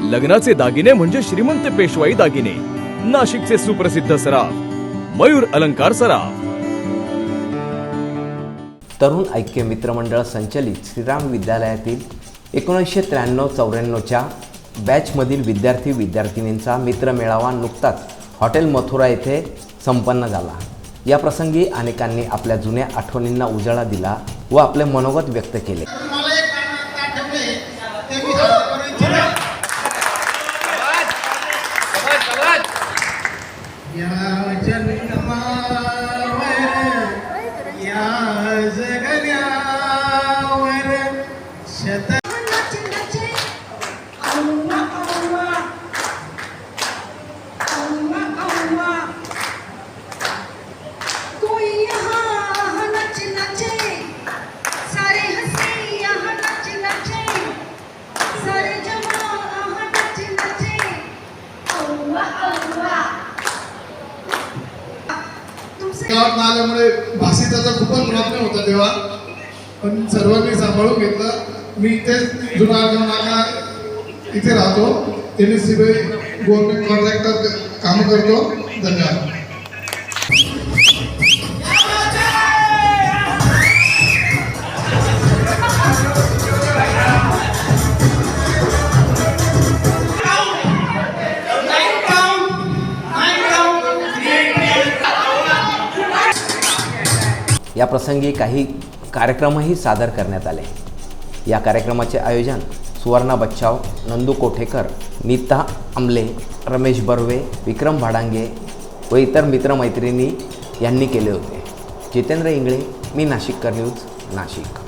लग्नाचे दागिने म्हणजे श्रीमंत पेशवाई दागिने. नाशिकचे सुप्रसिद्ध सराफ मयूर अलंकार सराफ. तरुण ऐक्य मित्रमंडळ संचलित श्रीराम विद्यालयातील 1993-94च्या बॅचमधील विद्यार्थी-विद्यार्थिनींचा मित्रमेळावा नुकताच हॉटेल मथुरा येथे संपन्न झाला. या प्रसंगी अनेकांनी आपल्या जुन्या आठवणींना उजाळा दिला व आपले मनोगत व्यक्त केले. गावात आल्यामुळे भाषेचा खूपच प्रॉब्लेम होता तेव्हा, पण सर्वांनी सांभाळून घेतलं. मी इथेच जुना नाका इथे राहतो. NSCB गव्हर्नमेंट कॉन्ट्रॅक्टर काम करतो. धन्यवाद. या प्रसंगी काही कार्यक्रमही सादर करण्यात आले. या कार्यक्रमाचे आयोजन सुवर्णा बच्चाव, नंदू कोठेकर, नीता आमले, रमेश बर्वे, विक्रम भाडांगे व इतर मित्रमैत्रिणी यांनी केले होते. जितेंद्र इंगळे, मी नाशिककर न्यूज, नाशिक.